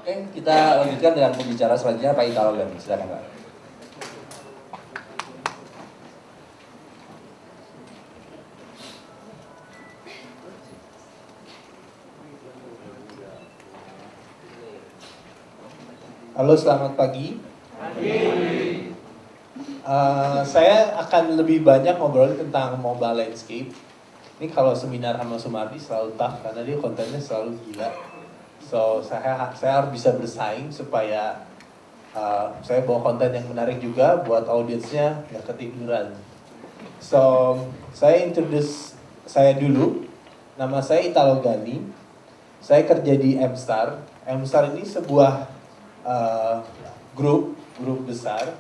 Oke, kita lanjutkan dengan pembicara selanjutnya Pak Italo Gani. Silakan Pak. Halo, selamat pagi. Saya akan lebih banyak ngobrol tentang mobile landscape. Ini kalau seminar sama Sumardi selalu tough karena dia kontennya selalu gila. So saya harus bisa bersaing supaya saya bawa konten yang menarik juga buat audiensnya nggak ketiduran. So saya introduce saya dulu. Nama saya Italo Gani. Saya kerja di M-Star. M-Star ini sebuah grup besar,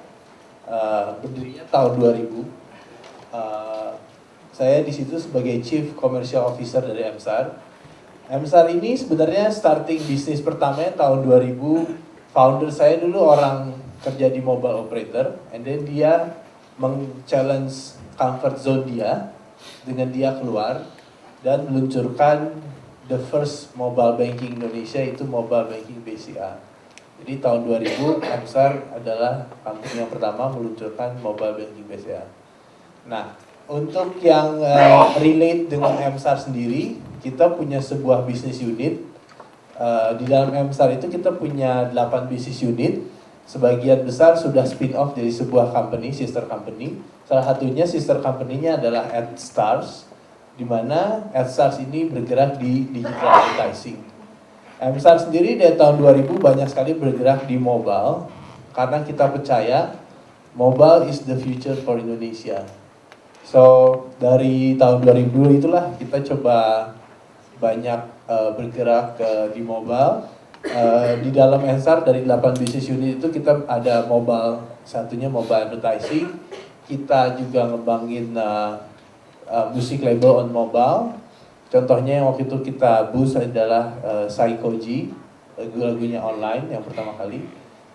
berdirinya tahun 2000. Saya di situ sebagai Chief Commercial Officer dari M-Star. M-Star ini sebenarnya starting bisnis pertamanya tahun 2000. Founder saya dulu orang kerja di mobile operator, and then dia challenge comfort zone dia dengan dia keluar dan meluncurkan the first mobile banking Indonesia, itu mobile banking BCA. Jadi tahun 2000, M-Star adalah company yang pertama meluncurkan mobile banking BCA. Nah, untuk yang relate dengan M-Star sendiri, kita punya sebuah business unit. Di dalam M-Star itu kita punya 8 business unit. Sebagian besar sudah spin off dari sebuah company, sister company. Salah satunya sister company-nya adalah AdStars, di mana AdStars ini bergerak di digital advertising. M-Star sendiri dari tahun 2000 banyak sekali bergerak di mobile karena kita percaya mobile is the future for Indonesia. So dari tahun 2000 itulah kita coba banyak bergerak di mobile. Di dalam M-Star dari 8 business unit itu kita ada mobile, satunya mobile advertising. Kita juga ngembangin music label on mobile. Contohnya yang waktu itu kita boost adalah Saikoji, lagu-lagunya online yang pertama kali.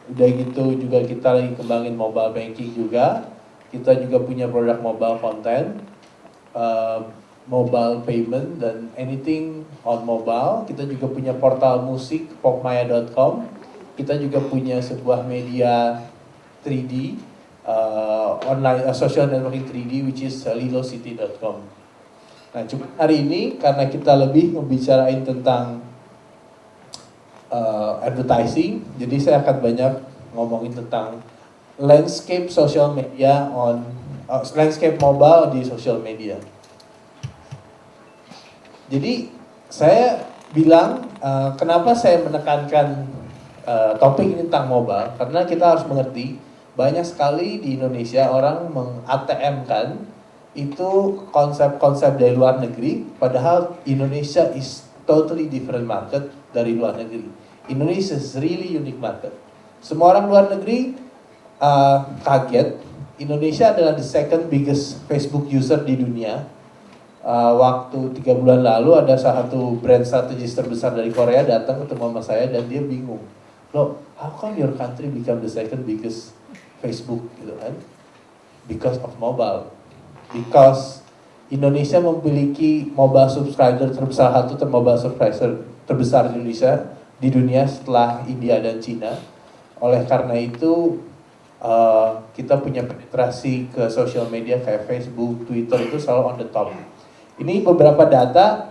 Udah gitu juga kita lagi kembangin mobile banking juga. Kita juga punya produk mobile content, mobile payment, dan anything on mobile. Kita juga punya portal musik, popmaya.com. Kita juga punya sebuah media 3D, online social networking 3D, which is lilocity.com. Nah, cuma hari ini karena kita lebih membicarain tentang advertising, jadi saya akan banyak ngomongin tentang landscape social media landscape mobile di social media. Jadi saya bilang kenapa saya menekankan topik ini tentang mobile, karena kita harus mengerti banyak sekali di Indonesia orang meng-ATM-kan itu konsep-konsep dari luar negeri, padahal Indonesia is totally different market dari luar negeri. Indonesia is really unique market. Semua orang luar negeri kaget, Indonesia adalah the second biggest Facebook user di dunia. Waktu 3 bulan lalu ada salah satu brand strategis terbesar dari Korea datang ketemu sama saya dan dia bingung. Loh, how come your country become the second biggest Facebook gitu kan? Because of mobile. Because Indonesia memiliki mobile subscriber terbesar, mobile subscriber terbesar di Indonesia di dunia setelah India dan Cina. Oleh karena itu kita punya penetrasi ke social media kayak Facebook, Twitter itu selalu on the top. Ini beberapa data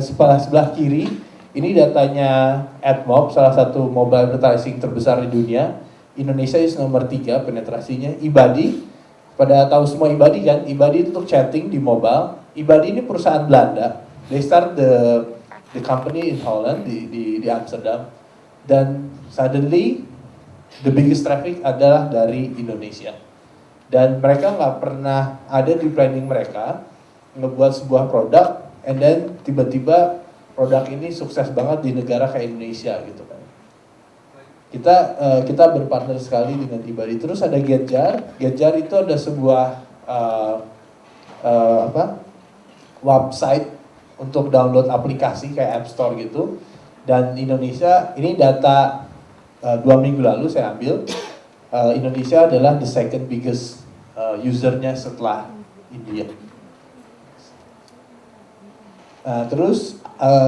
sebelah kiri. Ini datanya AdMob, salah satu mobile advertising terbesar di dunia. Indonesia is nomor 3 penetrasinya. Ibadi, pada tahu semua Ibadi kan? Ibadi itu untuk chatting di mobile. Ibadi ini perusahaan Belanda. They start the company in Holland, di Amsterdam. Dan suddenly the biggest traffic adalah dari Indonesia. Dan mereka nggak pernah ada di planning mereka ngebuat sebuah produk, and then tiba-tiba produk ini sukses banget di negara kayak Indonesia gitu kan. Kita berpartner sekali dengan Ibadi. Terus ada Getjar. Getjar itu ada sebuah website untuk download aplikasi kayak App Store gitu. Dan Indonesia, ini data 2 minggu lalu saya ambil, Indonesia adalah the second biggest usernya setelah India. Terus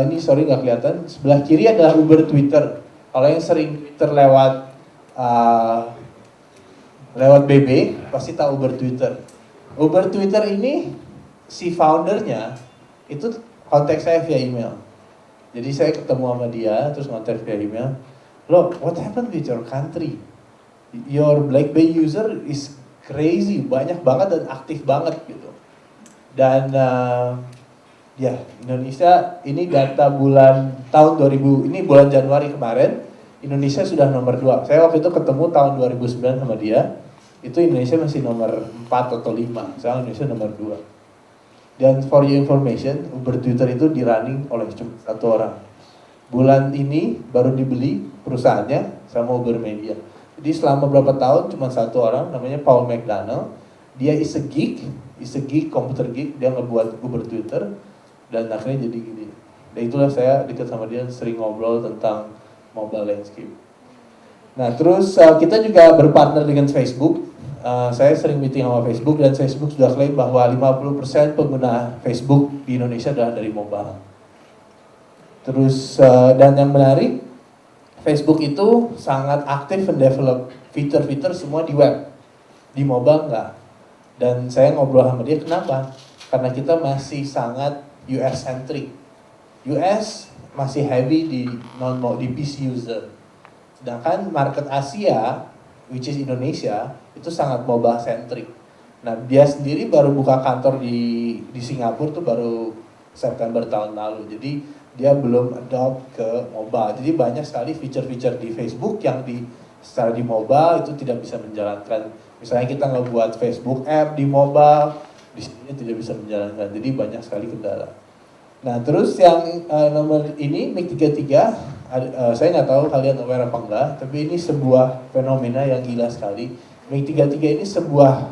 ini sorry nggak kelihatan, sebelah kiri adalah Uber Twitter. Kalau yang sering terlewat lewat BB, pasti tahu Uber Twitter. Uber Twitter ini, si foundernya, itu kontak saya via email. Jadi saya ketemu sama dia, terus kontak via email. Look, what happened with your country? Your BlackBerry user is crazy, banyak banget dan aktif banget gitu. Dan ya, Indonesia ini data tahun 2000, ini bulan Januari kemarin, Indonesia sudah nomor 2. Saya waktu itu ketemu tahun 2009 sama dia, itu Indonesia masih nomor 4 atau 5, sekarang Indonesia nomor 2. Dan for your information, Uber Twitter itu di-running oleh cuma satu orang. Bulan ini baru dibeli perusahaannya sama Uber Media. Jadi selama berapa tahun cuma satu orang, namanya Paul McDonald. Dia is a geek, computer geek, dia ngebuat Uber Twitter, dan akhirnya jadi gini. Dan itulah saya dekat sama dia, sering ngobrol tentang mobile landscape. Nah terus kita juga berpartner dengan Facebook. Saya sering meeting sama Facebook, dan Facebook sudah klaim bahwa 50% pengguna Facebook di Indonesia adalah dari mobile. Terus dan yang menarik, Facebook itu sangat aktif mendevelop fitur-fitur semua di web, di mobile enggak. Dan saya ngobrol sama dia, kenapa? Karena kita masih sangat US centric. US masih heavy di PC user. Sedangkan market Asia, which is Indonesia, itu sangat mobile centric. Nah, dia sendiri baru buka kantor di Singapura tuh baru September tahun lalu. Jadi dia belum adopt ke mobile. Jadi banyak sekali feature-feature di Facebook yang secara di mobile itu tidak bisa menjalankan. Misalnya kita ngebuat Facebook app di mobile, di sini tidak bisa menjalankan. Jadi banyak sekali kendala. Nah, terus yang nomor ini MiG 33, saya nggak tahu kalian aware apa enggak, tapi ini sebuah fenomena yang gila sekali. MiG 33 ini sebuah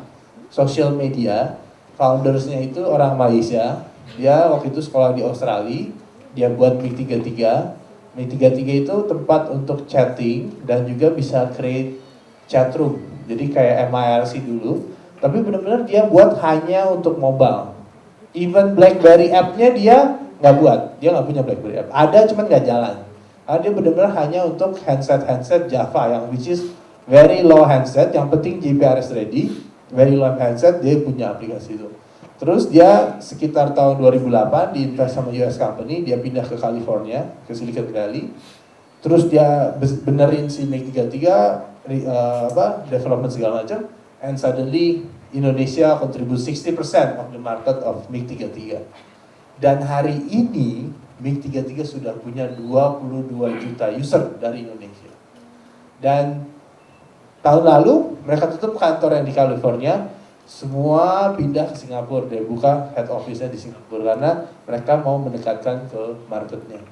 social media, foundersnya itu orang Malaysia. Dia waktu itu sekolah di Australia, dia buat MiG 33. MiG 33 itu tempat untuk chatting dan juga bisa create chat room. Jadi kayak MIRC dulu, tapi benar-benar dia buat hanya untuk mobile. Even BlackBerry app-nya dia nggak buat, dia nggak punya BlackBerry app. Ada cuman nggak jalan. Karena dia benar-benar hanya untuk handset Java yang which is very low handset, yang penting GPRS ready, very low handset, dia punya aplikasi itu. Terus dia sekitar tahun 2008 diinvest sama US company, dia pindah ke California, ke Silicon Valley. Terus dia benerin si MiG 33, development segala macam, and suddenly Indonesia contribute 60% of the market of MiG 33. Dan hari ini MiG 33 sudah punya 22 juta user dari Indonesia. Dan tahun lalu mereka tutup kantor yang di California, semua pindah ke Singapura. Dia buka head office-nya di Singapura karena mereka mau mendekatkan ke marketnya.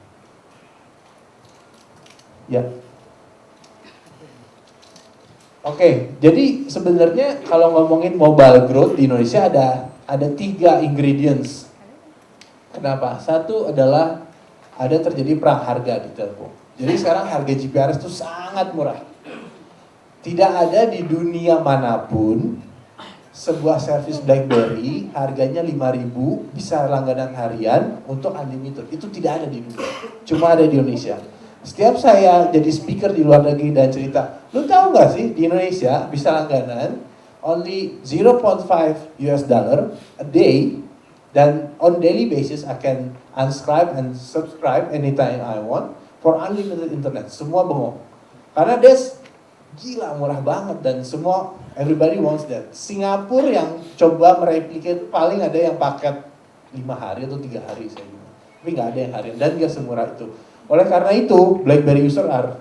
Ya. Oke, jadi sebenarnya kalau ngomongin mobile growth di Indonesia ada 3 ingredients. Kenapa? Satu adalah ada terjadi perang harga di telco. Jadi sekarang harga GPRS itu sangat murah. Tidak ada di dunia manapun sebuah service BlackBerry harganya 5.000 bisa langganan harian untuk unlimited. Itu tidak ada di dunia, cuma ada di Indonesia. Setiap saya jadi speaker di luar negeri dan cerita, lu tahu nggak sih di Indonesia bisa langganan only 0.5 US dollar a day, dan on daily basis I can unsubscribe and subscribe anytime I want for unlimited internet. Semua bengong karena gila murah banget dan semua everybody wants that. Singapura yang coba mereplikasi paling ada yang paket 5 hari atau 3 hari saya bilang. Tapi nggak ada yang harian dan nggak semurah itu. Oleh karena itu BlackBerry user are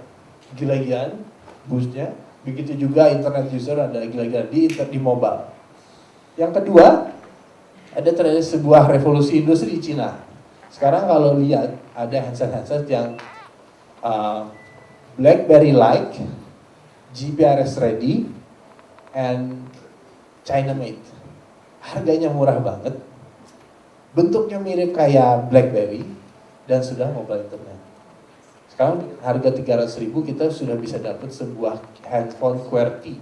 gila-gilaan boostnya. Begitu juga internet user ada gila-gilaan di mobile. Yang kedua, ada terjadi sebuah revolusi industri di Cina. Sekarang kalau lihat ada handset-handset yang BlackBerry-like, GPRS ready, and China made. Harganya murah banget, bentuknya mirip kayak BlackBerry, dan sudah mobile internet. Sekarang harga 300.000 kita sudah bisa dapat sebuah handphone QWERTY.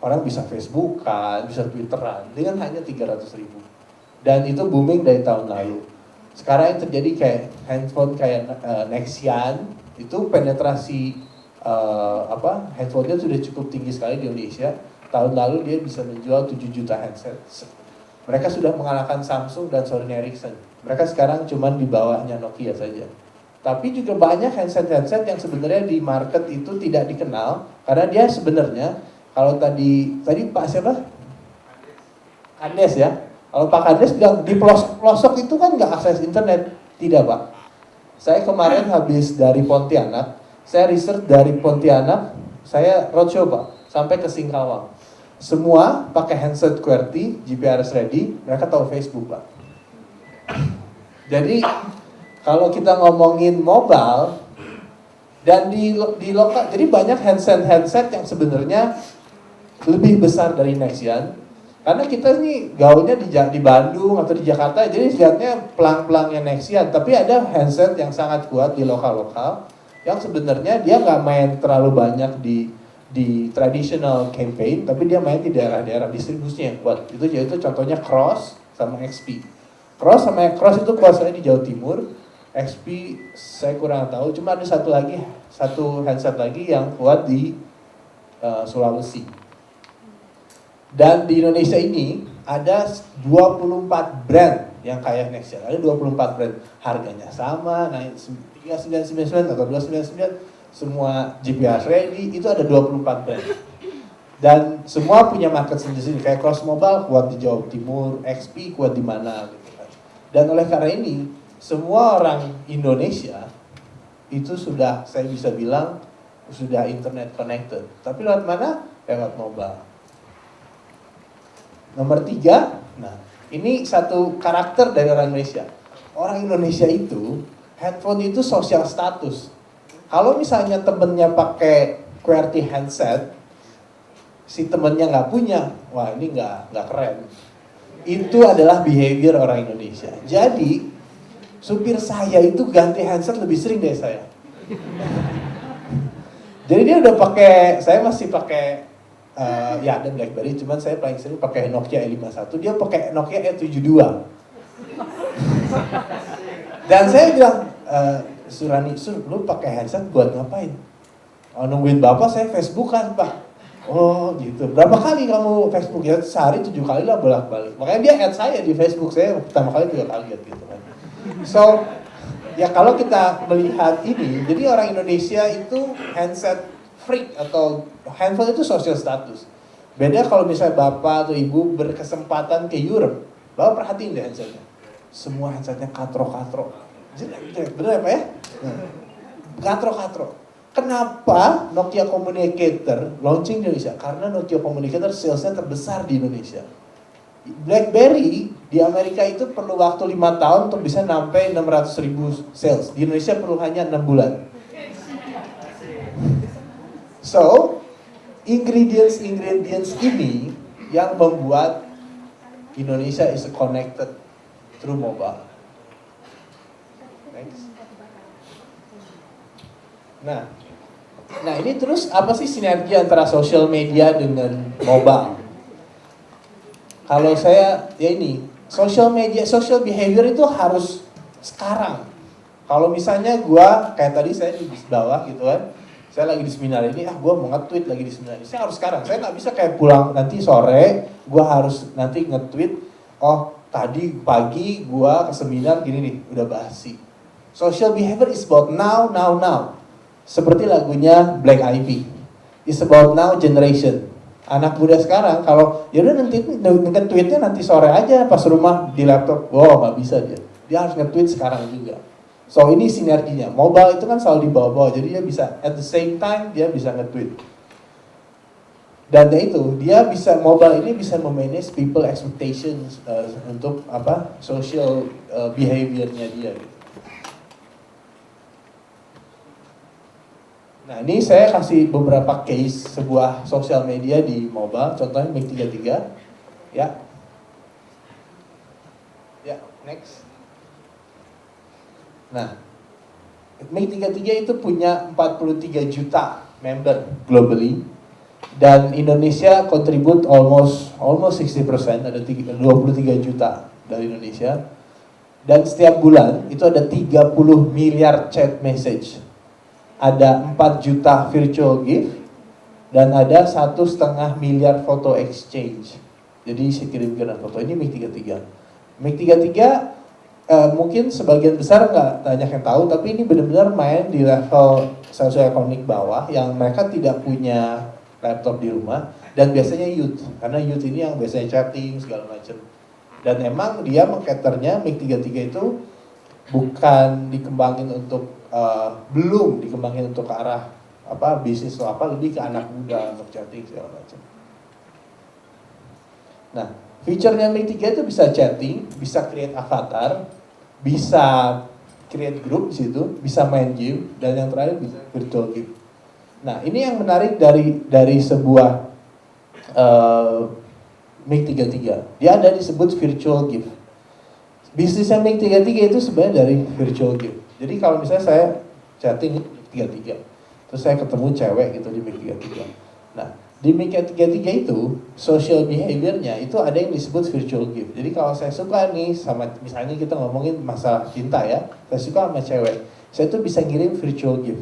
Orang bisa Facebookan, bisa Twitteran dengan hanya 300.000. Dan itu booming dari tahun lalu. Sekarang yang terjadi kayak handphone kayak Nexian itu penetrasi handphonenya sudah cukup tinggi sekali di Indonesia. Tahun lalu dia bisa menjual 7 juta handset. Mereka sudah mengalahkan Samsung dan Sony Ericsson. Mereka sekarang cuma di bawahnya Nokia saja. Tapi juga banyak handset-handset yang sebenarnya di market itu tidak dikenal karena dia sebenarnya kalau tadi Pak siapa? Kandes ya. Kalau Pak Kandes bilang di pelosok itu kan nggak akses internet. Tidak Pak. Saya kemarin habis dari Pontianak, saya research dari Pontianak, saya roadshow Pak, sampai ke Singkawang. Semua pakai handset QWERTY, GPRS ready, mereka tahu Facebook Pak. Jadi kalau kita ngomongin mobile dan di lokal, jadi banyak handset yang sebenarnya lebih besar dari Nexian. Karena kita nih gaulnya di Bandung atau di Jakarta, jadi lihatnya pelang-pelangnya Nexian. Tapi ada handset yang sangat kuat di lokal-lokal, yang sebenarnya dia nggak main terlalu banyak di traditional campaign, tapi dia main di daerah-daerah distribusinya yang kuat. Itu contohnya Cross sama XP. Cross itu kuasanya di Jawa Timur, XP saya kurang tahu, cuma ada satu handset lagi yang kuat di Sulawesi. Dan di Indonesia ini ada 24 brand yang kayak Nexian. Ada 24 brand, harganya sama, naik 3999 atau 299, semua GPS ready, itu ada 24 brand. Dan semua punya market sendiri, kayak Cross Mobile kuat di Jawa Timur, XP kuat di mana gitu kan. Dan oleh karena ini, semua orang Indonesia itu sudah, saya bisa bilang, sudah internet connected. Tapi lewat mana? Lewat mobile. Nomor 3, nah ini satu karakter dari orang Indonesia. Orang Indonesia itu, handphone itu social status. Kalau misalnya temennya pakai QWERTY handset, si temennya nggak punya, wah ini nggak keren. Itu adalah behavior orang Indonesia. Jadi supir saya itu ganti handset lebih sering dari saya. Jadi dia udah pakai, saya masih pakai ya ada BlackBerry, cuman saya paling sering pakai Nokia E51, dia pakai Nokia E72. Dan saya bilang, Surani, lu pakai handset buat ngapain? Oh, nungguin bapak, saya Facebookan Pak. Oh gitu, berapa kali kamu Facebook? Ya sehari 7 kali lah bolak-balik. Makanya dia add saya di Facebook, saya pertama kali 3 kali lihat gitu kan. So, ya kalau kita melihat ini, jadi orang Indonesia itu handset freak atau handphone itu social status. Beda kalau misalnya bapak atau ibu berkesempatan ke Europe, bapak perhatiin deh handsetnya. Semua handsetnya katro-katro. Jelek, bener ya Pak ya? Katro-katro. Kenapa Nokia Communicator launching di Indonesia? Karena Nokia Communicator salesnya terbesar di Indonesia. BlackBerry di Amerika itu perlu waktu 5 tahun untuk bisa sampai 600.000 sales. Di Indonesia perlu hanya 6 bulan. So, ingredients ini yang membuat Indonesia is connected through mobile. Next. Nah ini terus apa sih sinergi antara social media dengan mobile? Kalau saya ya ini social media, social behavior itu harus sekarang. Kalau misalnya gua kayak tadi saya di bawah gitu kan, saya lagi di seminar ini, gua mau nge-tweet lagi di seminar ini. Saya harus sekarang. Saya nggak bisa kayak pulang nanti sore, gua harus nanti nge-tweet. Oh tadi pagi gua ke seminar gini nih, udah basi. Social behavior is about now. Seperti lagunya Black Eyed. It's about now generation. Anak muda sekarang kalau ya udah nanti nge-tweetnya nanti sore aja pas rumah di laptop. Wow, nggak bisa dia. Dia harus nge-tweet sekarang juga. So ini sinerginya. Mobile itu kan selalu di bawah-bawah, jadi dia bisa at the same time dia bisa nge-tweet. Dan itu dia bisa, mobile ini bisa memanage people expectations untuk social behaviornya dia. Gitu. Nah ini saya kasih beberapa case sebuah sosial media di mobile, contohnya Mic33. Ya, next. Nah, Mic33 itu punya 43 juta member globally, dan Indonesia contribute almost 60%, ada 23 juta dari Indonesia. Dan setiap bulan itu ada 30 miliar chat message. Ada 4 juta virtual gift dan ada 1,5 miliar foto exchange. Jadi saya kirim-kirim foto. Ini MiG 33. MiG 33 mungkin sebagian besar nggak banyak yang tahu, tapi ini benar-benar main di level sosioekonomik bawah yang mereka tidak punya laptop di rumah dan biasanya youth, karena youth ini yang biasanya chatting segala macam. Dan emang dia mengcaternya MiG 33 itu bukan dikembangin untuk belum dikembangin untuk ke arah bisnis atau lebih ke anak muda untuk chatting segala macam. Nah, fiturnya MiG 3 itu bisa chatting, bisa create avatar, bisa create group di situ, bisa main game, dan yang terakhir bisa virtual gift. Nah, ini yang menarik dari sebuah MiG 33. Dia ada disebut virtual gift. Bisnisnya MiG 33 itu sebenarnya dari virtual gift. Jadi kalau misalnya saya chatting MiG 33, terus saya ketemu cewek gitu di MiG 33. Nah, di MiG 33 itu social behaviornya itu ada yang disebut virtual gift. Jadi kalau saya suka nih sama, misalnya kita ngomongin masalah cinta ya, saya suka sama cewek, saya tuh bisa ngirim virtual gift.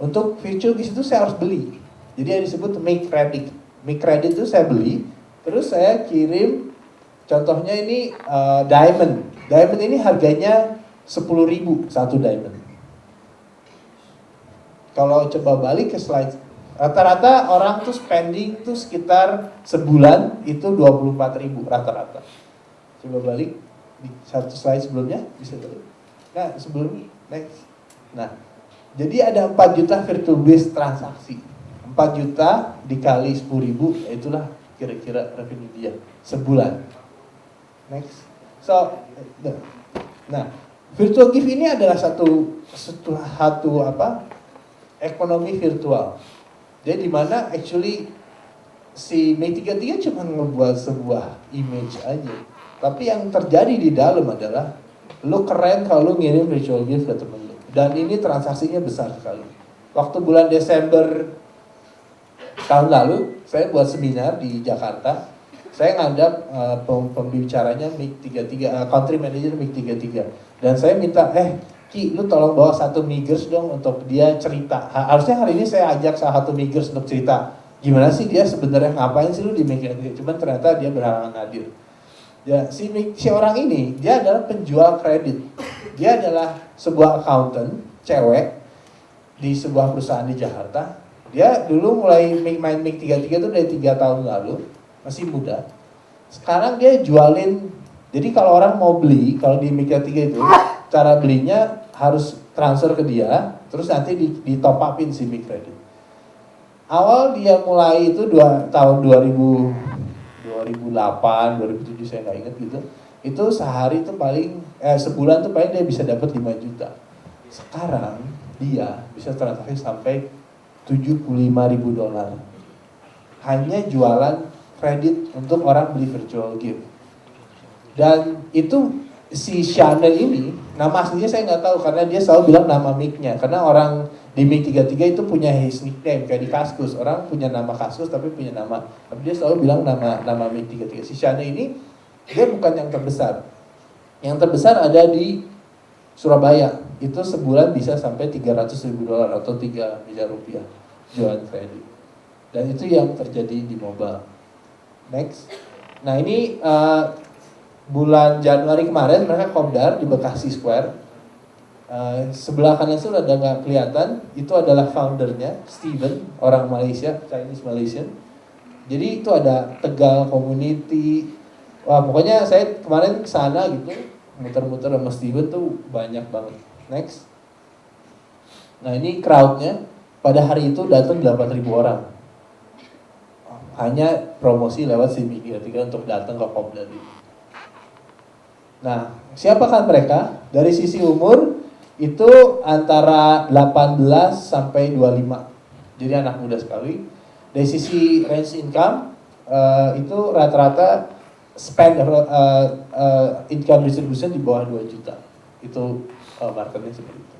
Untuk virtual gift itu saya harus beli. Jadi yang disebut MiG credit. MiG credit itu saya beli, terus saya kirim. Contohnya ini diamond. Diamond ini harganya 10.000 satu diamond. Kalau coba balik ke slide, rata-rata orang tuh spending tuh sekitar sebulan itu 24.000 rata-rata. Coba balik di satu slide sebelumnya, bisa balik. Nah, sebelum next. Nah, jadi ada 4 juta virtual base transaksi. 4 juta dikali 10.000, itulah kira-kira revenue dia sebulan. Next. So, nah, virtual gift ini adalah satu ekonomi virtual. Jadi di mana actually si MiG 33 cuma ngebuat sebuah image aja. Tapi yang terjadi di dalam adalah lu keren kalau lu ngirim virtual gift ke temen lu. Dan ini transaksinya besar sekali. Waktu bulan Desember tahun lalu saya buat seminar di Jakarta. Saya ngadap pembicaranya MiG 33, country manager MiG 33. Dan saya minta, Ki, lu tolong bawa satu Migers dong untuk dia cerita. Harusnya hari ini saya ajak salah satu Migers untuk cerita. Gimana sih dia sebenarnya ngapain sih lu di MiG 33? Cuman ternyata dia berhalangan hadir. Ya, si orang ini, dia adalah penjual kredit. Dia adalah sebuah accountant, cewek, di sebuah perusahaan di Jakarta. Dia dulu mulai main MiG 33 itu dari 3 tahun lalu. Masih muda. Sekarang dia jualin. Jadi kalau orang mau beli, kalau di MiG 33 itu, cara belinya harus transfer ke dia, terus nanti di top upin si MiG credit. Awal dia mulai itu tahun 2008, 2007 saya nggak ingat gitu. Itu sehari itu sebulan tuh paling dia bisa dapat 5 juta. Sekarang dia bisa transaksi sampai $75.000. Hanya jualan kredit untuk orang beli virtual gift. Dan itu si Chanel ini, nama aslinya saya nggak tahu karena dia selalu bilang nama MiG-nya. Karena orang di MiG 33 itu punya his nickname kayak di Kaskus. Orang punya nama Kaskus tapi punya nama. Tapi dia selalu bilang nama MiG 33. Si Chanel ini dia bukan yang terbesar. Yang terbesar ada di Surabaya. Itu sebulan bisa sampai $300.000 atau 3 miliar rupiah jualan kredit. Dan itu yang terjadi di mobile. Next. Nah ini bulan Januari kemarin mereka kopdar di Bekasi Square. Sebelah kanan itu udah nggak kelihatan. Itu adalah foundernya Steven, orang Malaysia, Chinese Malaysian. Jadi itu ada Tegal Community. Wah pokoknya saya kemarin kesana gitu, muter-muter sama Steven tuh banyak banget. Next. Nah ini crowdnya pada hari itu datang 8.000 orang. Hanya promosi lewat si MiG 33 untuk datang ke kopdar ini. Nah, siapakah mereka? Dari sisi umur itu antara 18 sampai 25. Jadi anak muda sekali. Dari sisi range income itu rata-rata spend income distribution di bawah 2 juta. Itu marketnya seperti itu.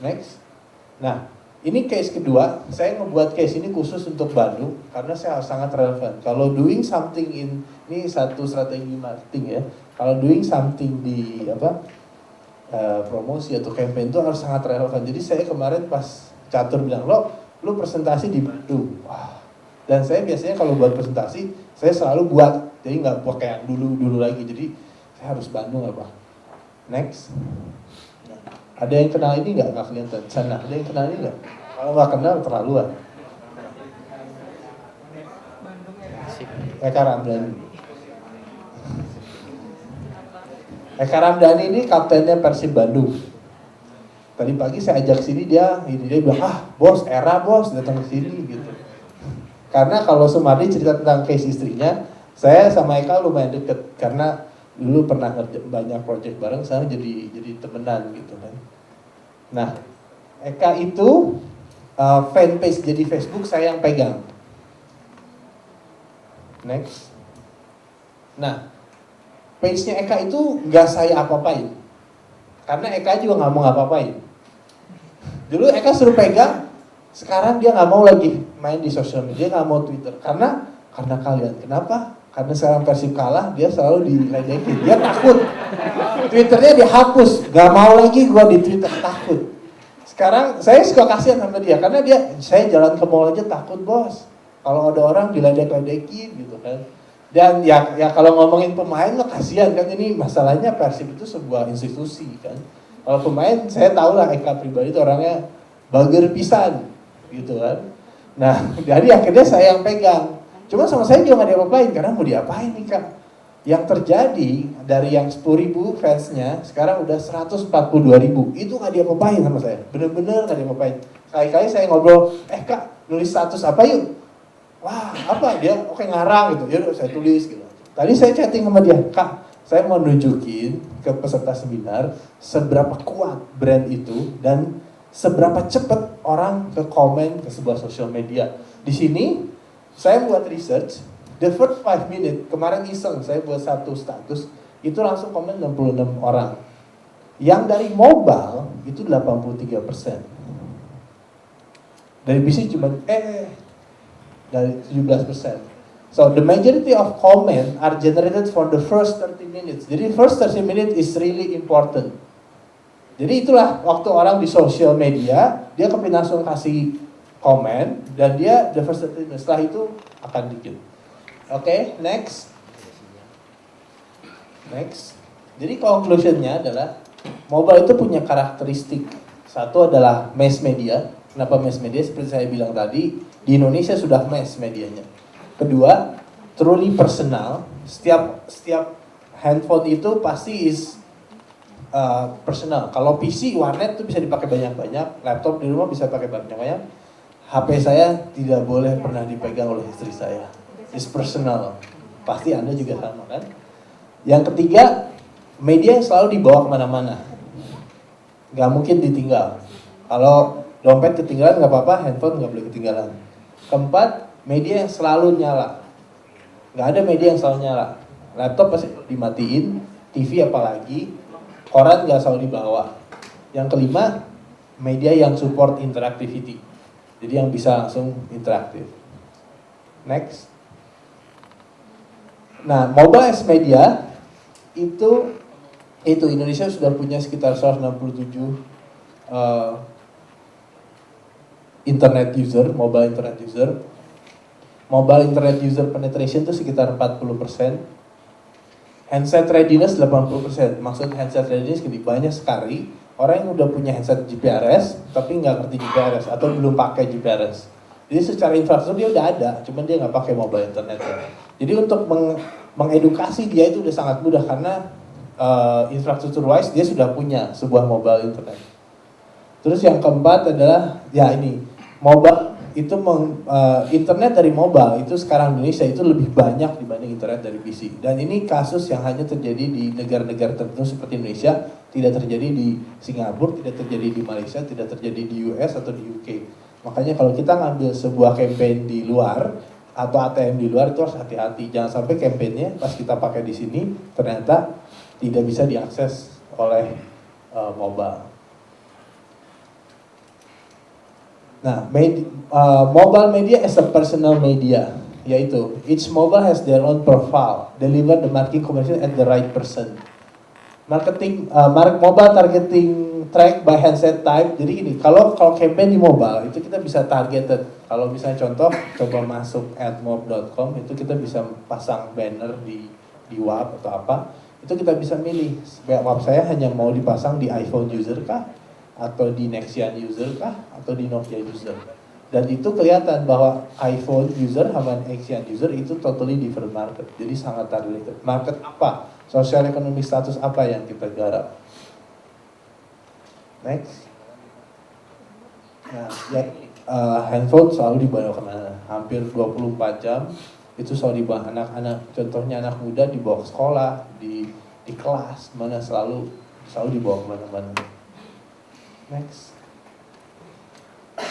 Next. Nah, ini case kedua, saya membuat case ini khusus untuk Bandung karena saya sangat relevan. Kalau doing something ini satu strategi marketing ya. Kalau doing something di promosi atau campaign itu harus sangat relevan. Jadi saya kemarin pas catur bilang, lu presentasi di Bandung. Wah. Dan saya biasanya kalau buat presentasi, saya selalu buat, jadi nggak pakai yang dulu lagi. Jadi saya harus Bandung apa. Next. Nah, ada yang kenal ini nggak kelihatan? Sana, ada yang kenal ini nggak? Kalau nggak kenal terlaluan. Eka Ramdhani. Eka Ramdhani ini kaptennya Persib Bandung. Tadi pagi saya ajak sini dia bilang, bos, bos datang ke sini gitu. Karena kalau Sumardi cerita tentang case istrinya, saya sama Eka lumayan deket karena dulu pernah ngerjain banyak project bareng, sekarang jadi temenan gitu kan. Nah, Eka itu fanpage jadi Facebook saya yang pegang. Next. Nah, page-nya Eka itu nggak saya apa-apain. Karena Eka juga nggak mau ngapa-apain. Dulu Eka suruh pegang, sekarang dia nggak mau lagi main di sosial media, nggak mau Twitter. Karena kalian. Kenapa? Karena sekarang Persib kalah, dia selalu diledekin. Dia takut. Twitternya dihapus, nggak mau lagi gua di Twitter, takut. Sekarang saya suka kasihan sama dia, karena saya jalan ke mall aja takut bos. Kalau ada orang diledek-ledekin gitu kan. Dan ya kalau ngomongin pemain lo kasihan kan, ini masalahnya Persib itu sebuah institusi kan. Kalau pemain saya tahu lah Eka pribadi itu orangnya bager pisan gitu kan. Nah jadi akhirnya saya yang pegang. Cuma sama saya juga gak diapa-apain karena mau diapain nih Kak. Yang terjadi dari yang 10.000 fansnya sekarang udah 142.000. Itu gak diapa-apain sama saya. Bener-bener gak diapa-apain. Kali-kali saya ngobrol, Kak nulis status apa yuk? Wah, apa dia? Oke ngarang gitu. Yaudah saya tulis gitu. Tadi saya chatting sama dia, Kak, saya mau nunjukin ke peserta seminar seberapa kuat brand itu dan seberapa cepat orang ke komen ke sebuah sosial media. Di sini saya buat research, the first 5 minutes kemarin iseng saya buat satu status itu langsung komen 66 orang. Yang dari mobile itu 83%. Dari PC cuma dari 17%. So the majority of comment are generated for the first 30 minutes. Jadi first 30 minutes is really important. Jadi itulah waktu orang di social media, dia kepin langsung kasih komen dan dia the first 30 minutes. Setelah itu akan dikit. Oke, next. Jadi conclusionnya adalah mobile itu punya karakteristik. Satu adalah mass media. Kenapa mass media? Seperti saya bilang tadi, di Indonesia sudah mass medianya. Kedua, truly personal. Setiap handphone itu pasti is personal. Kalau PC warnet itu bisa dipakai banyak-banyak, laptop di rumah bisa pakai banyak-banyak. HP saya tidak boleh pernah dipegang oleh istri saya. It's personal. Pasti Anda juga sama kan? Yang ketiga, media yang selalu dibawa kemana-mana. Gak mungkin ditinggal. Kalau dompet ketinggalan nggak apa-apa, handphone nggak boleh ketinggalan. Keempat, media yang selalu nyala. Nggak ada media yang selalu nyala. Laptop pasti dimatiin, TV apalagi, koran nggak selalu dibawa. Yang kelima, media yang support interactivity. Jadi yang bisa langsung interaktif. Next. Nah, mobile as media itu Indonesia sudah punya sekitar 167 internet user, mobile internet user. Mobile internet user penetration itu sekitar 40%. Handset readiness 80%. Maksud handset readiness gini, banyak sekali orang yang udah punya handset GPRS tapi nggak ngerti GPRS atau belum pakai GPRS. Jadi secara infrastruktur dia udah ada, cuman dia nggak pakai mobile internet. Jadi untuk mengedukasi dia itu udah sangat mudah karena infrastruktur wise dia sudah punya sebuah mobile internet. Terus yang keempat adalah ya ini mobile itu internet dari mobile itu sekarang Indonesia itu lebih banyak dibanding internet dari PC. Dan ini kasus yang hanya terjadi di negara-negara tertentu seperti Indonesia, tidak terjadi di Singapura, tidak terjadi di Malaysia, tidak terjadi di US atau di UK. Makanya kalau kita ngambil sebuah campaign di luar atau ATM di luar itu harus hati-hati. Jangan sampai campaignnya pas kita pakai di sini ternyata tidak bisa diakses oleh mobile. Nah, mobile media as a personal media. yaitu each mobile has their own profile, deliver the marketing communication at the right person. Mobile targeting track by handset type. Jadi gini, kalau campaign di mobile itu kita bisa targeted. Kalau misalnya contoh, coba masuk admob.com itu kita bisa pasang banner di WAP atau apa. Itu kita bisa milih, WAP saya hanya mau dipasang di iPhone user kah, atau di Nexian user kah, atau di Nokia user. Dan itu kelihatan bahwa iPhone user sama Nexian user itu totally different market. Jadi sangat targeted. Market apa? Social economic status apa yang kita garap? Next. Nah, ya, handphone selalu dibawa kemana? Hampir 24 jam itu selalu dibawa anak-anak. Contohnya anak muda dibawa ke sekolah, di kelas, mana selalu dibawa kemana-mana. Next.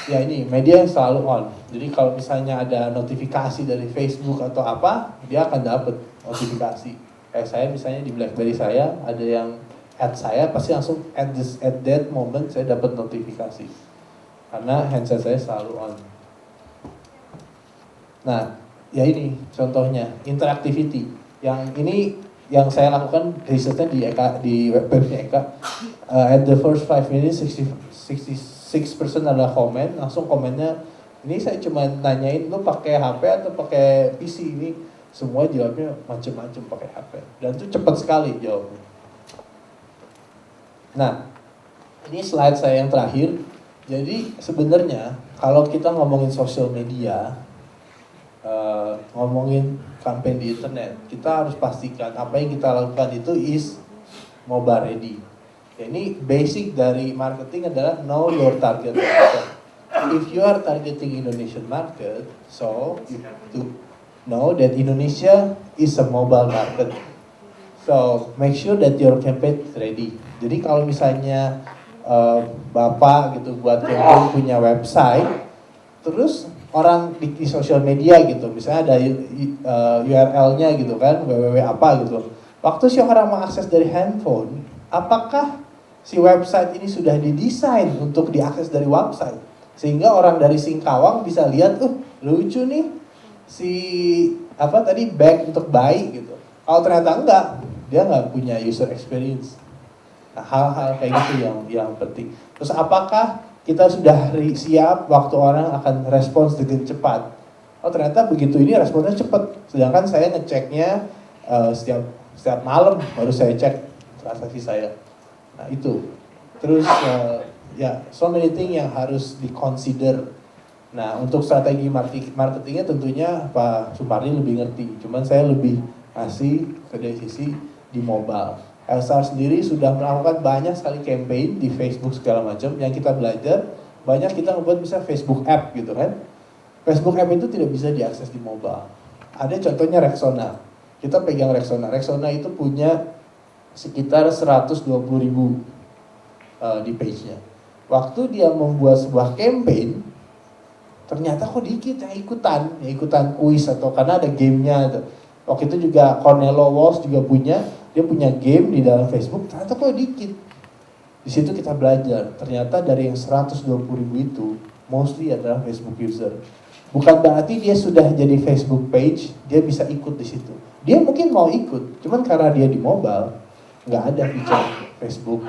Ya ini media yang selalu on. Jadi kalau misalnya ada notifikasi dari Facebook atau apa, dia akan dapat notifikasi. Kayak saya misalnya di BlackBerry saya ada yang add saya, pasti langsung at that moment saya dapat notifikasi karena handset saya selalu on. Nah, ya ini contohnya interactivity. Yang ini yang saya lakukan risetnya di webnya Eka. At the first 5 minutes 66% adalah komen, langsung komennya ini saya cuma nanyain lu pakai HP atau pakai PC, ini semua jawabnya macam-macam pakai HP dan itu cepat sekali jawabnya. Nah, ini slide saya yang terakhir. Jadi sebenarnya kalau kita ngomongin social media, ngomongin campaign di internet, kita harus pastikan apa yang kita lakukan itu is mobile ready. Ini basic dari marketing adalah know your target market. If you are targeting Indonesian market, so you have to know that Indonesia is a mobile market. So make sure that your campaign is ready. Jadi kalau misalnya Bapak gitu buat campaign punya website, terus orang di sosial media gitu, misalnya ada URL-nya gitu kan, www apa gitu. Waktu si orang mengakses dari handphone, apakah si website ini sudah didesain untuk diakses dari website? Sehingga orang dari Singkawang bisa lihat, lucu nih si back untuk buy gitu. Kalau ternyata enggak, dia nggak punya user experience. Nah, hal-hal kayak gitu yang penting. Terus apakah kita sudah siap waktu orang akan respons dengan cepat? Oh ternyata begitu ini responnya cepat. Sedangkan saya ngeceknya setiap malam baru saya cek transaksi saya. Nah itu. Terus so many things yang harus di-consider. Nah untuk strategi marketingnya tentunya Pak Supardi lebih ngerti. Cuman saya lebih ngasih ke dari sisi di mobile. Elsar sendiri sudah melakukan banyak sekali campaign di Facebook segala macam. Yang kita belajar, banyak kita membuat bisa Facebook app gitu kan. Facebook app itu tidak bisa diakses di mobile. Ada contohnya Rexona. Kita pegang Rexona. Rexona itu punya sekitar 120.000 di page-nya. Waktu dia membuat sebuah campaign, ternyata kok dikit yang ikutan kuis atau karena ada gamenya. Waktu itu juga Cornelo Walsh juga dia punya game di dalam Facebook, ternyata kok dikit. Di situ kita belajar, ternyata dari yang 120.000 itu, mostly adalah Facebook user. Bukan berarti dia sudah jadi Facebook page, dia bisa ikut di situ. Dia mungkin mau ikut, cuman karena dia di mobile, nggak ada feature Facebook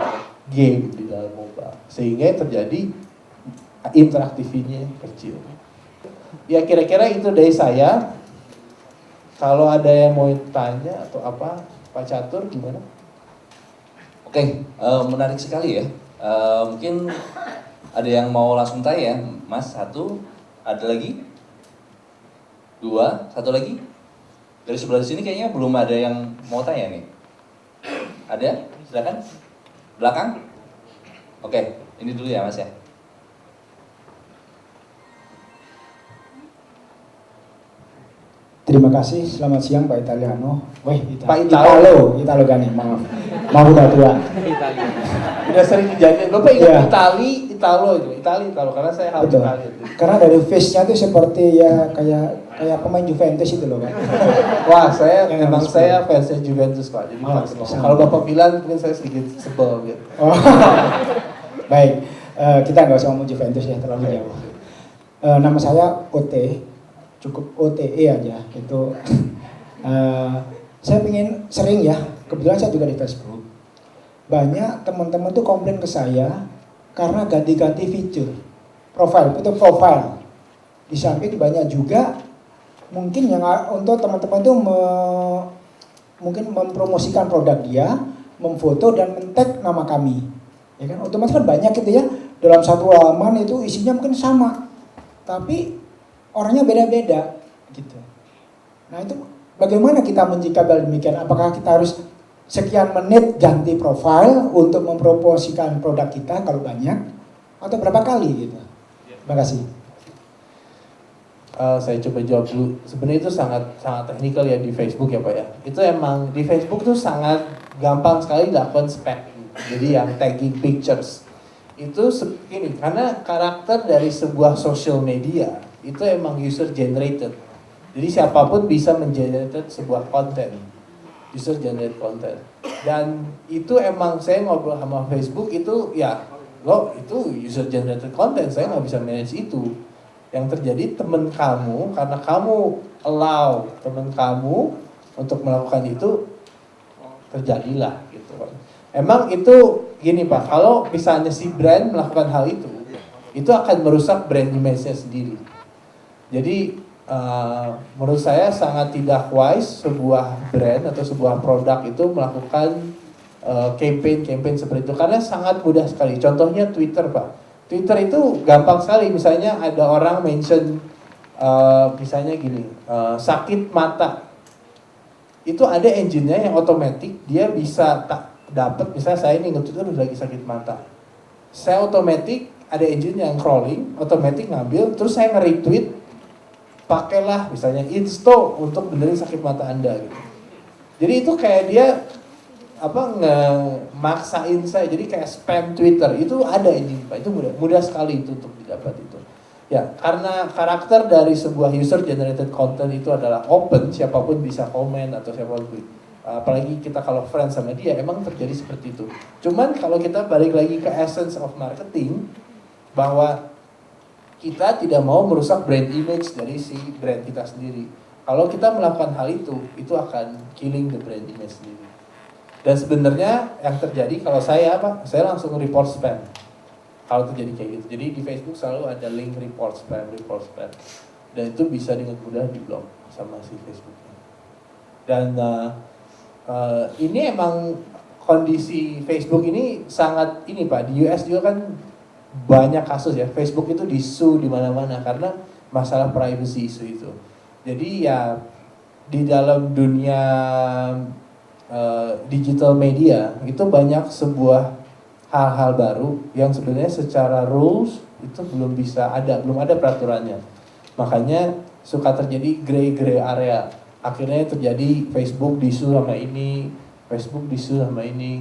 game di dalam mobile. Sehingga terjadi interaktifnya kecil. Ya kira-kira itu dari saya. Kalau ada yang mau tanya atau apa, Pak Catur gimana? Oke, menarik sekali ya. Mungkin ada yang mau langsung tanya, Mas. Satu, ada lagi? Dua, satu lagi? Dari sebelah sini kayaknya belum ada yang mau tanya nih. Ada? Silakan. Belakang? Oke, ini dulu ya Mas ya. Terima kasih, selamat siang Pak Italiano. Pak Italo Gani, maaf udah tua. Udah sering kejadian, Bapak ingat Italo karena saya hafal Itali. Karena dari face-nya itu seperti ya kayak pemain Juventus itu loh Pak. Wah, saya fansnya Juventus Pak. Jadi kalau Bapak bilang mungkin saya sedikit sebel gitu. Oh. Baik, kita nggak usah ngomong Juventus ya terlalu jauh. Nama saya Ote. cukup OTE aja gitu. Saya ingin sering ya, kebetulan saya juga di Facebook. Banyak teman-teman tuh komplain ke saya karena ganti-ganti fitur profile, itu profile. Di samping banyak juga mungkin yang untuk teman-teman tuh mungkin mempromosikan produk dia, memfoto dan men-tag nama kami. Ya kan, otomatis kan banyak gitu ya. Dalam satu halaman itu isinya mungkin sama, tapi orangnya beda-beda gitu. Nah itu bagaimana kita menyikapi demikian? Apakah kita harus sekian menit ganti profile untuk mempromosikan produk kita kalau banyak, atau berapa kali gitu? Terima kasih. Saya coba jawab dulu. Sebenarnya itu sangat teknikal ya di Facebook ya Pak ya. Itu emang di Facebook tuh sangat gampang sekali dilakukan spam. Jadi yang tagging pictures itu ini karena karakter dari sebuah social media itu emang user generated. Jadi siapapun bisa mengenerate sebuah konten, user generate content. Dan itu emang saya ngobrol sama Facebook itu ya, loh itu user generated content, saya nggak bisa manage itu. Yang terjadi teman kamu, karena kamu allow teman kamu untuk melakukan itu, terjadilah gitu. Emang itu gini Pak, kalau misalnya si brand melakukan hal itu akan merusak brand image-nya sendiri. Jadi menurut saya sangat tidak wise sebuah brand atau sebuah produk itu melakukan campaign seperti itu, karena sangat mudah sekali. Contohnya Twitter Pak. Twitter itu gampang sekali, misalnya ada orang mention misalnya gini, sakit mata. Itu ada engine-nya yang otomatis dia bisa dapat, misalnya saya ini nge-tweet udah lagi sakit mata. Saya otomatis ada engine yang crawling, otomatis ngambil, terus saya nge-retweet, pakailah misalnya Insto untuk benerin sakit mata Anda gitu. Jadi itu kayak dia ngemaksain saya, jadi kayak spam Twitter itu ada engine Pak, itu mudah sekali itu untuk didapat itu. Ya, karena karakter dari sebuah user generated content itu adalah open, siapapun bisa komen atau siapapun. Apalagi kita kalau friends sama dia, emang terjadi seperti itu. Cuman kalau kita balik lagi ke essence of marketing, bahwa kita tidak mau merusak brand image dari si brand kita sendiri. Kalau kita melakukan hal itu akan killing the brand image sendiri. Dan sebenarnya yang terjadi kalau saya langsung report spam. Kalau terjadi kayak gitu. Jadi di Facebook selalu ada link report spam. Dan itu bisa dengan mudah di-block sama si Facebook. Dan ini emang kondisi Facebook ini sangat ini Pak. Di US juga kan banyak kasus ya. Facebook itu di-sue di mana-mana karena masalah privacy isu itu. Jadi ya di dalam dunia digital media itu banyak sebuah hal-hal baru yang sebenarnya secara rules itu belum ada peraturannya. Makanya suka terjadi gray area. Akhirnya terjadi Facebook di-sue sama ini,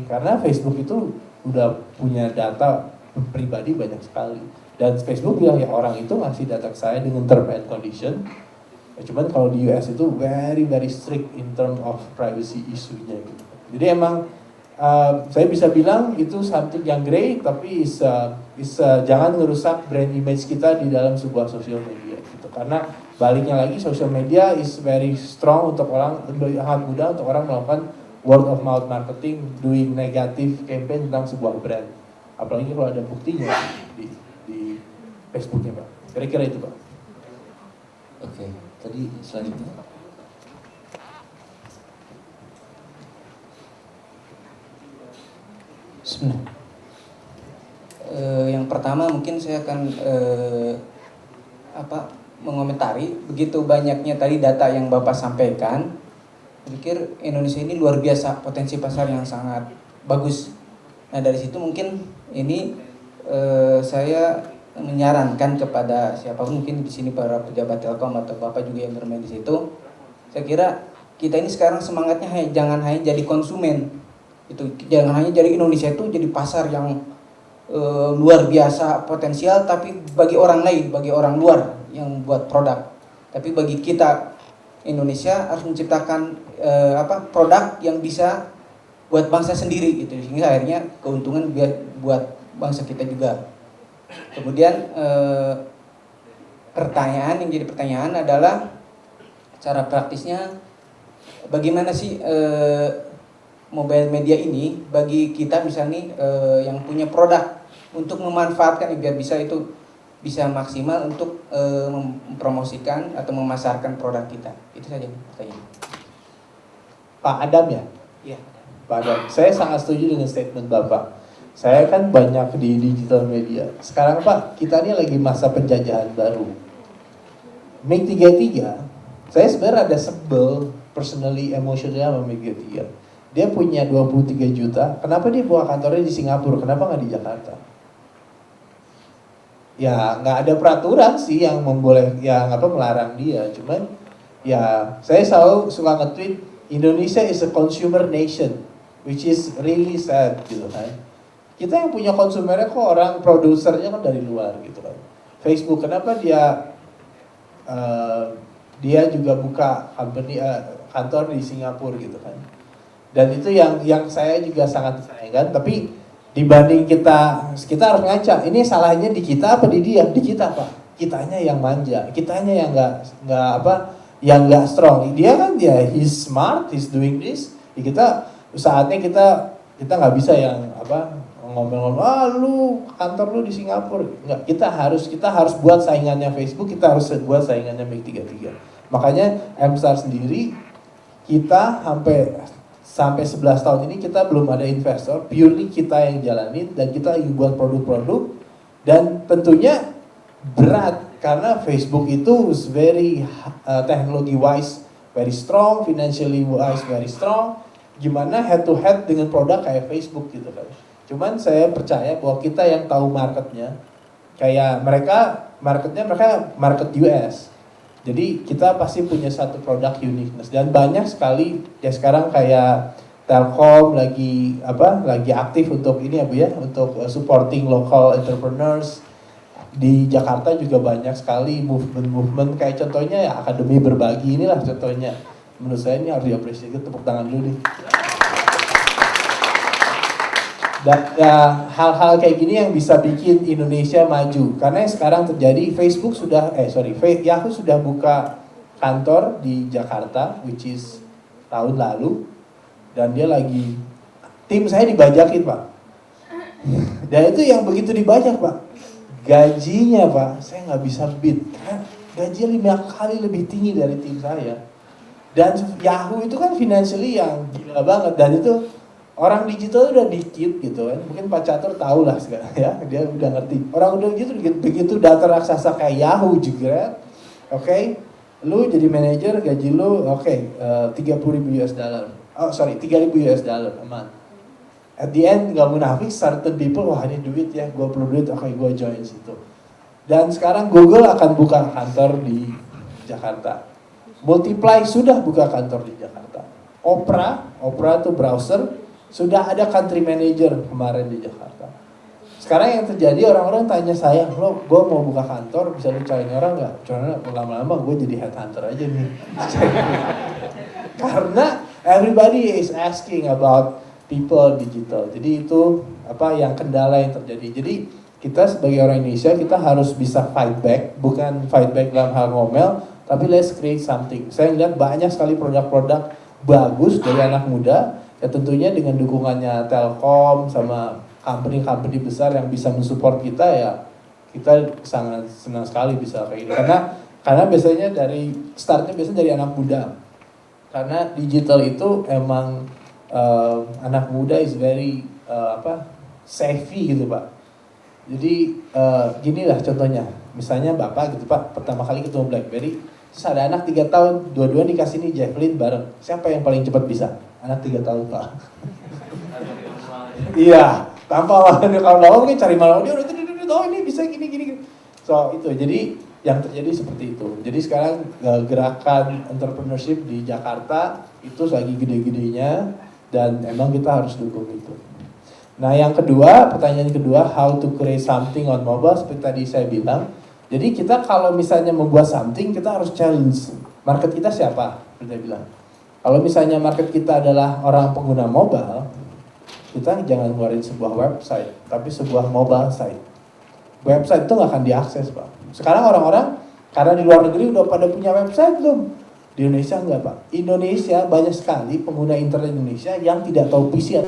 karena Facebook itu udah punya data pribadi banyak sekali. Dan Facebook bilang ya orang itu ngasih data ke saya dengan term and condition. Cuman kalau di US itu very strict in terms of privacy isunya gitu. Jadi emang saya bisa bilang itu something yang gray, tapi jangan ngerusak brand image kita di dalam sebuah social media gitu. Karena baliknya lagi social media is very strong untuk orang, sangat mudah untuk orang melakukan word of mouth marketing, doing negative campaign tentang sebuah brand. Apalagi kalau ada buktinya di Facebooknya Pak. Kira-kira itu Pak. Oke, tadi selanjutnya. Sebenarnya, yang pertama mungkin saya akan mengomentari begitu banyaknya tadi data yang Bapak sampaikan. Saya pikir Indonesia ini luar biasa, potensi pasar yang sangat bagus. Nah dari situ mungkin ini saya menyarankan kepada siapapun mungkin di sini para pejabat Telkom atau Bapak juga yang bermain di situ. Saya kira kita ini sekarang semangatnya jangan hanya jadi konsumen. Itu jangan hanya jadi Indonesia itu jadi pasar yang luar biasa potensial, tapi bagi orang lain, bagi orang luar yang buat produk. Tapi bagi kita Indonesia harus menciptakan produk yang bisa buat bangsa sendiri gitu. Sehingga akhirnya keuntungan buat bangsa kita juga. Kemudian yang jadi pertanyaan adalah cara praktisnya bagaimana sih mobile media ini bagi kita misalnya yang punya produk untuk memanfaatkan biar bisa itu bisa maksimal untuk mempromosikan atau memasarkan produk kita. Itu saja pertanyaan. Pak Adam ya? Iya. Pak Adam, saya sangat setuju dengan statement Bapak. Saya kan banyak di digital media. Sekarang Pak, kita ini lagi masa penjajahan baru. MiG-33, saya sebenarnya ada sebel, personally, emotionally sama MiG-33. Dia punya 23 juta, kenapa dia bawa kantornya di Singapura, kenapa nggak di Jakarta? Ya, nggak ada peraturan sih yang melarang dia. Cuman, ya, saya selalu suka nge-tweet, Indonesia is a consumer nation, which is really sad gitu kan. Kita yang punya konsumernya kok orang produsernya kan dari luar gitu kan. Facebook kenapa dia juga buka kantor di Singapura gitu kan. Dan itu yang saya juga sangat sayangkan. Tapi dibanding kita harus ngaca. Ini salahnya di kita apa di dia? Di kita Pak. Kitanya yang manja. Kitanya yang yang nggak strong. Dia kan he's smart, he's doing this. Ya saatnya kita nggak bisa yang ngomel-ngomel, lu kantor lu di Singapura. Enggak, kita harus buat saingannya Facebook, kita harus buat saingannya MiG-33. Makanya MStar sendiri kita sampai 11 tahun ini kita belum ada investor, purely kita yang jalanin dan kita lagi buat produk-produk dan tentunya berat karena Facebook itu is very technology wise very strong, financially wise very strong. Gimana head to head dengan produk kayak Facebook gitu kan. Cuman saya percaya bahwa kita yang tahu marketnya, kayak mereka market US. Jadi kita pasti punya satu produk uniqueness dan banyak sekali ya sekarang kayak Telkom lagi aktif untuk ini ya Bu ya, untuk supporting local entrepreneurs. Di Jakarta juga banyak sekali movement kayak contohnya ya Akademi Berbagi inilah contohnya. Menurut saya ini harus diapresiasi, tepuk tangan dulu nih. Dan ya, hal-hal kayak gini yang bisa bikin Indonesia maju. Karena yang sekarang terjadi Yahoo sudah buka kantor di Jakarta, which is tahun lalu, dan dia tim saya dibajakin Pak. Dan itu yang begitu dibajak Pak, gajinya Pak, saya nggak bisa beat. Gajinya 5 kali lebih tinggi dari tim saya. Dan Yahoo itu kan financially yang gila banget, dan itu orang digital udah dikit gitu kan. Mungkin Pak Catur tahu lah sekarang ya, dia udah ngerti. Orang udah gitu begitu data raksasa kayak Yahoo juga, oke, lu jadi manajer gaji lu 30.000 US dollar. 3.000 US dollar a month. At the end nggak munafik, certain people wah ini duit ya, gue perlu duit, gue join situ. Dan sekarang Google akan buka kantor di Jakarta. Multiply sudah buka kantor di Jakarta. Opera itu browser, sudah ada country manager kemarin di Jakarta. Sekarang yang terjadi orang-orang tanya saya, gue mau buka kantor, bisa lu cariin orang nggak? Karena lama-lama gue jadi headhunter aja nih. Karena everybody is asking about people digital. Jadi itu yang kendala yang terjadi. Jadi kita sebagai orang Indonesia kita harus bisa fight back, bukan fight back dalam hal ngomel, tapi let's create something. Saya lihat banyak sekali produk-produk bagus dari anak muda, ya tentunya dengan dukungannya Telkom sama company-company besar yang bisa mensupport kita, ya kita sangat senang sekali bisa kayak gitu. Karena biasanya startnya dari anak muda. Karena digital itu emang anak muda is very savvy gitu Pak. Jadi gini lah contohnya, misalnya Bapak gitu Pak, pertama kali ketemu BlackBerry, terus ada anak 3 tahun, dua-dua dikasih nih Javelin bareng. Siapa yang paling cepat bisa? Anak 3 tahun Pak. Iya, tanpa kalau mungkin cari malam dia udah ini bisa gini. So itu, jadi yang terjadi seperti itu. Jadi sekarang gerakan entrepreneurship di Jakarta itu lagi gede-gedenya dan emang kita harus dukung itu. Nah yang kedua, pertanyaan kedua, how to create something on mobile, seperti tadi saya bilang. Jadi kita kalau misalnya membuat something, kita harus challenge. Market kita siapa? Seperti saya bilang. Kalau misalnya market kita adalah orang pengguna mobile, kita jangan ngeluarin sebuah website, tapi sebuah mobile site. Website itu nggak akan diakses Pak. Sekarang orang-orang Karena di luar negeri udah pada punya website belum? Di Indonesia enggak, Pak. Indonesia banyak sekali pengguna internet Indonesia yang tidak tahu PC